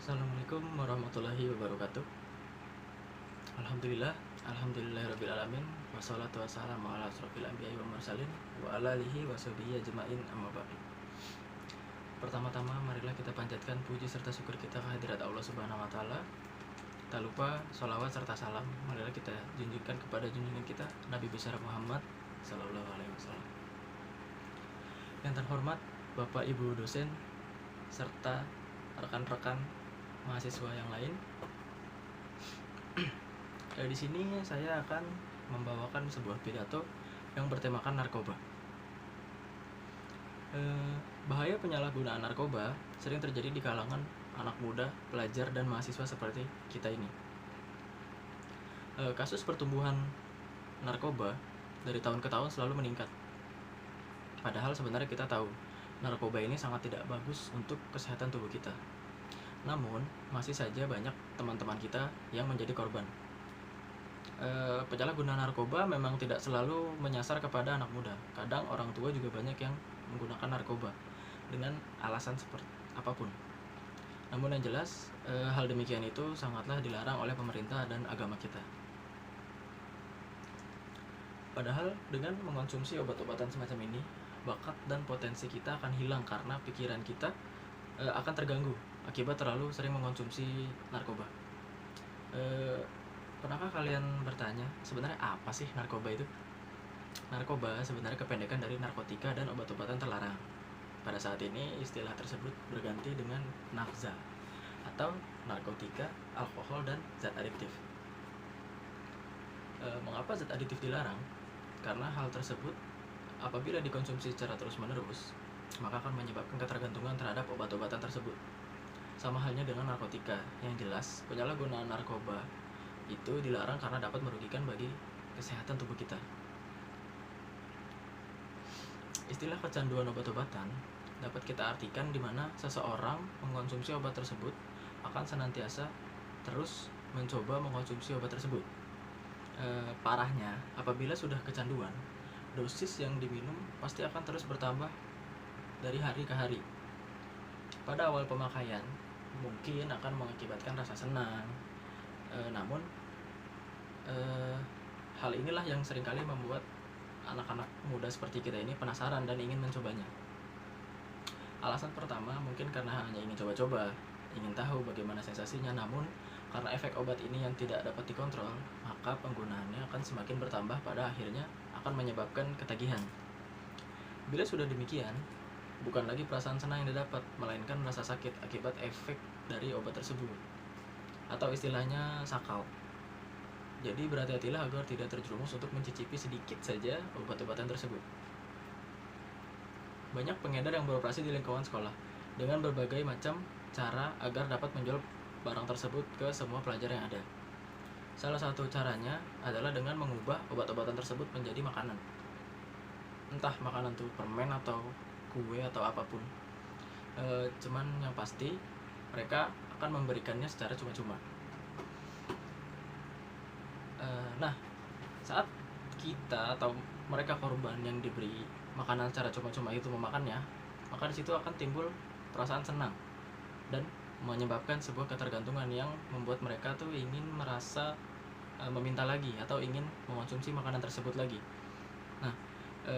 Assalamualaikum warahmatullahi wabarakatuh. Alhamdulillahirabbil alamin. Wassalatu wassalamu ala asrofil anbiya'i wa mursalin wa ala alihi wa sahbihi ajma'in amma ba'du. Pertama-tama marilah kita panjatkan puji serta syukur kita kehadirat Allah Subhanahu wa taala. Tak lupa sholawat serta salam marilah kita junjungkan kepada junjungan kita Nabi besar Muhammad sallallahu alaihi wasallam. Yang terhormat Bapak Ibu dosen serta rekan-rekan mahasiswa yang lain. Di sini saya akan membawakan sebuah pidato yang bertemakan narkoba. Bahaya penyalahgunaan narkoba sering terjadi di kalangan anak muda, pelajar, dan mahasiswa seperti kita ini. Kasus pertumbuhan narkoba dari tahun ke tahun selalu meningkat. Padahal sebenarnya kita tahu narkoba ini sangat tidak bagus untuk kesehatan tubuh kita. Namun, masih saja banyak teman-teman kita yang menjadi korban. Penyalahgunaan narkoba memang tidak selalu menyasar kepada anak muda. Kadang orang tua juga banyak yang menggunakan narkoba dengan alasan seperti apapun. Namun yang jelas, hal demikian itu sangatlah dilarang oleh pemerintah dan agama kita. Padahal dengan mengonsumsi obat-obatan semacam ini, bakat dan potensi kita akan hilang karena pikiran kita akan terganggu akibat terlalu sering mengonsumsi narkoba. Pernahkah kalian bertanya, sebenarnya apa sih narkoba itu? Narkoba sebenarnya kependekan dari narkotika dan obat-obatan terlarang. Pada saat ini istilah tersebut berganti dengan nafza atau narkotika, alkohol, dan zat adiktif. Mengapa zat adiktif dilarang? Karena hal tersebut apabila dikonsumsi secara terus-menerus, maka akan menyebabkan ketergantungan terhadap obat-obatan tersebut. Sama halnya dengan narkotika, yang jelas penyalahgunaan narkoba itu dilarang karena dapat merugikan bagi kesehatan tubuh kita. Istilah kecanduan obat-obatan dapat kita artikan di mana seseorang mengkonsumsi obat tersebut akan senantiasa terus mencoba mengkonsumsi obat tersebut. Parahnya, apabila sudah kecanduan, dosis yang diminum pasti akan terus bertambah dari hari ke hari. Pada awal pemakaian mungkin akan mengakibatkan rasa senang, namun hal inilah yang seringkali membuat anak-anak muda seperti kita ini penasaran dan ingin mencobanya. Alasan pertama mungkin karena hanya ingin coba-coba, ingin tahu bagaimana sensasinya, namun karena efek obat ini yang tidak dapat dikontrol, maka penggunaannya akan semakin bertambah, pada akhirnya akan menyebabkan ketagihan. Bila sudah demikian, bukan lagi perasaan senang yang didapat, melainkan rasa sakit akibat efek dari obat tersebut, atau istilahnya sakau. Jadi berhati-hatilah agar tidak terjerumus untuk mencicipi sedikit saja obat-obatan tersebut. Banyak pengedar yang beroperasi di lingkungan sekolah dengan berbagai macam cara agar dapat menjual barang tersebut ke semua pelajar yang ada. Salah satu caranya adalah dengan mengubah obat-obatan tersebut menjadi makanan. Entah makanan itu permen atau kue atau apapun. Cuman yang pasti mereka akan memberikannya secara cuma-cuma. Nah, saat kita atau mereka korban yang diberi makanan secara cuma-cuma itu memakannya, maka di situ akan timbul perasaan senang dan menyebabkan sebuah ketergantungan yang membuat mereka tuh ingin merasa meminta lagi atau ingin mengonsumsi makanan tersebut lagi. Nah,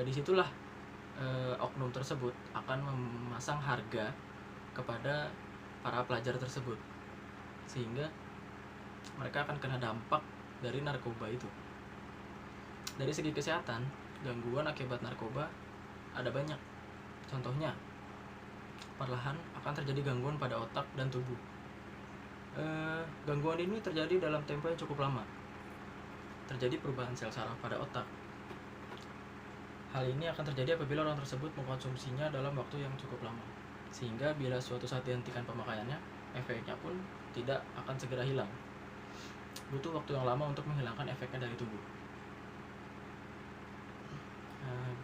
disitulah oknum tersebut akan memasang harga kepada para pelajar tersebut, sehingga mereka akan kena dampak dari narkoba itu. Dari segi kesehatan, gangguan akibat narkoba ada banyak. Contohnya, perlahan akan terjadi gangguan pada otak dan tubuh. Gangguan ini terjadi dalam tempo yang cukup lama. Terjadi perubahan sel saraf pada otak. Hal ini akan terjadi apabila orang tersebut mengkonsumsinya dalam waktu yang cukup lama, sehingga bila suatu saat dihentikan pemakaiannya, efeknya pun tidak akan segera hilang. Butuh waktu yang lama untuk menghilangkan efeknya dari tubuh.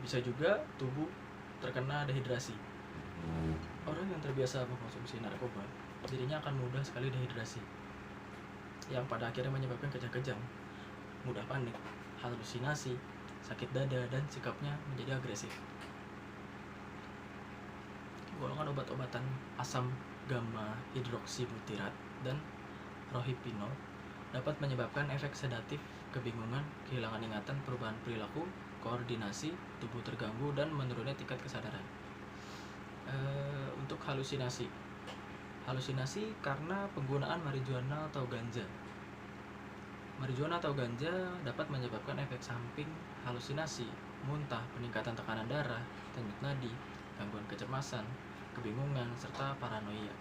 Bisa juga tubuh terkena dehidrasi. Orang yang terbiasa mengkonsumsi narkoba, dirinya akan mudah sekali dehidrasi, yang pada akhirnya menyebabkan kejang-kejang, mudah panik, halusinasi, sakit dada, dan sikapnya menjadi agresif. Golongan obat-obatan asam gamma hidroksibutirat dan rohypnol dapat menyebabkan efek sedatif, kebingungan, kehilangan ingatan, perubahan perilaku, koordinasi, tubuh terganggu, dan menurunnya tingkat kesadaran. Untuk halusinasi karena penggunaan marijuana atau ganja. Marijuana atau ganja dapat menyebabkan efek samping halusinasi, muntah, peningkatan tekanan darah, denyut nadi, gangguan kecemasan, kebingungan, serta paranoia.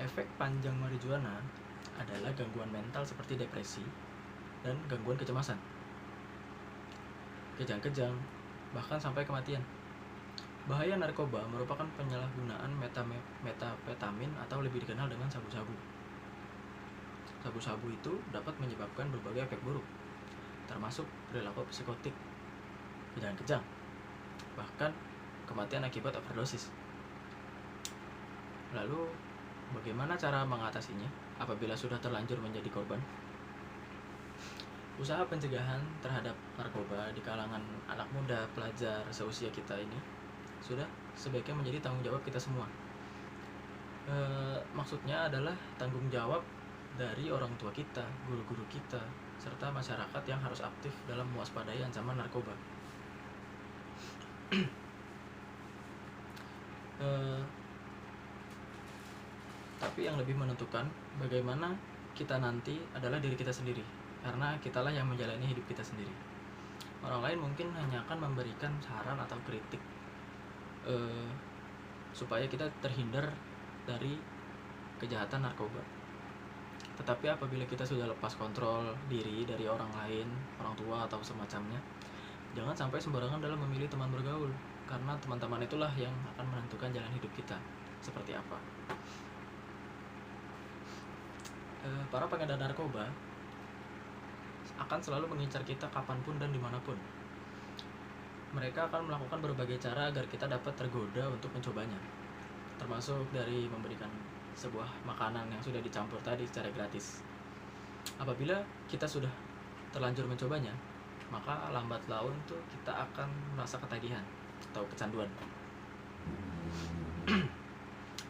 Efek panjang marijuana adalah gangguan mental seperti depresi dan gangguan kecemasan, kejang-kejang, bahkan sampai kematian. Bahaya narkoba merupakan penyalahgunaan metafetamin atau lebih dikenal dengan sabu-sabu. Sabu-sabu itu dapat menyebabkan berbagai efek buruk, termasuk perilaku psikotik, kejang-kejang, bahkan kematian akibat overdosis. Lalu, bagaimana cara mengatasinya apabila sudah terlanjur menjadi korban? Usaha pencegahan terhadap narkoba di kalangan anak muda, pelajar seusia kita ini sudah sebaiknya menjadi tanggung jawab kita semua. Maksudnya adalah tanggung jawab dari orang tua kita, guru-guru kita, serta masyarakat yang harus aktif dalam mewaspadai ancaman narkoba. Tapi yang lebih menentukan bagaimana kita nanti adalah diri kita sendiri, karena kitalah yang menjalani hidup kita sendiri. Orang lain mungkin hanya akan memberikan saran atau kritik supaya kita terhindar dari kejahatan narkoba. Tetapi apabila kita sudah lepas kontrol diri dari orang lain, orang tua atau semacamnya, jangan sampai sembarangan dalam memilih teman bergaul, karena teman-teman itulah yang akan menentukan jalan hidup kita seperti apa. Para pengedar narkoba akan selalu mengincar kita kapanpun dan dimanapun. Mereka akan melakukan berbagai cara agar kita dapat tergoda untuk mencobanya, termasuk dari memberikan sebuah makanan yang sudah dicampur tadi secara gratis. Apabila kita sudah terlanjur mencobanya, maka lambat laun tuh kita akan merasa ketagihan atau kecanduan.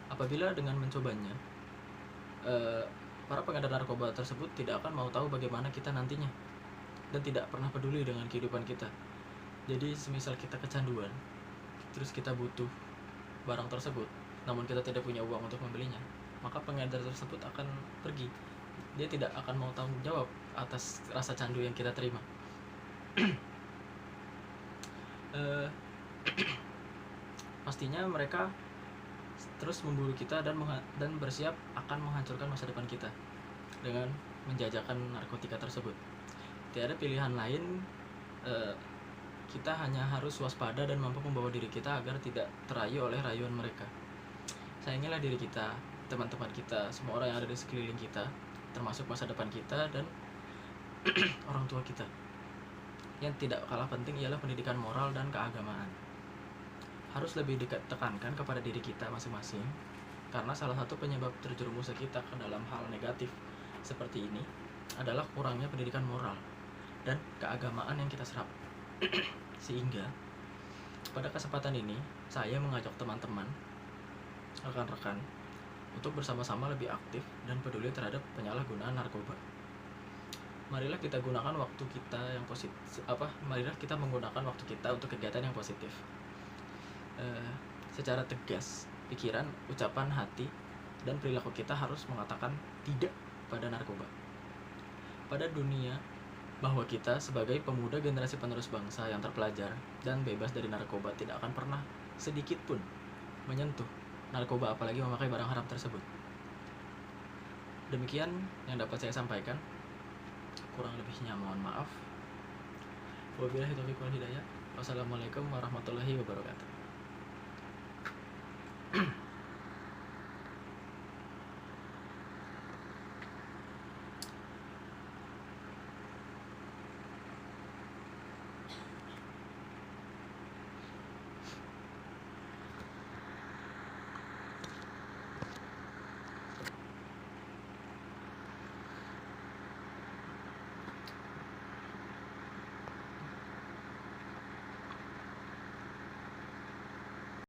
Apabila dengan mencobanya, para pengedar narkoba tersebut tidak akan mau tahu bagaimana kita nantinya dan tidak pernah peduli dengan kehidupan kita. Jadi semisal kita kecanduan, terus kita butuh barang tersebut, namun kita tidak punya uang untuk membelinya, maka pengedar tersebut akan pergi. Dia tidak akan mau tanggung jawab atas rasa candu yang kita terima. Pastinya mereka terus memburu kita dan bersiap akan menghancurkan masa depan kita dengan menjajakan narkotika tersebut. Tiada pilihan lain. Kita hanya harus waspada dan mampu membawa diri kita agar tidak terayu oleh rayuan mereka. Sayangilah diri kita, teman-teman kita, semua orang yang ada di sekeliling kita, termasuk masa depan kita dan orang tua kita. Yang tidak kalah penting ialah pendidikan moral dan keagamaan. Harus lebih ditekankan kepada diri kita masing-masing, karena salah satu penyebab terjerumusnya kita ke dalam hal negatif seperti ini adalah kurangnya pendidikan moral dan keagamaan yang kita serap. Sehingga pada kesempatan ini saya mengajak teman-teman, rekan-rekan untuk bersama-sama lebih aktif dan peduli terhadap penyalahgunaan narkoba. Marilah kita gunakan waktu kita yang positif. Marilah kita menggunakan waktu kita untuk kegiatan yang positif. Secara tegas, pikiran, ucapan, hati, dan perilaku kita harus mengatakan tidak pada narkoba. Pada dunia bahwa kita sebagai pemuda generasi penerus bangsa yang terpelajar dan bebas dari narkoba tidak akan pernah sedikit pun menyentuh narkoba, apalagi memakai barang haram tersebut. Demikian yang dapat saya sampaikan. Kurang lebihnya mohon maaf. Wabillahi taufiq wal hidayah. Wassalamualaikum warahmatullahi wabarakatuh.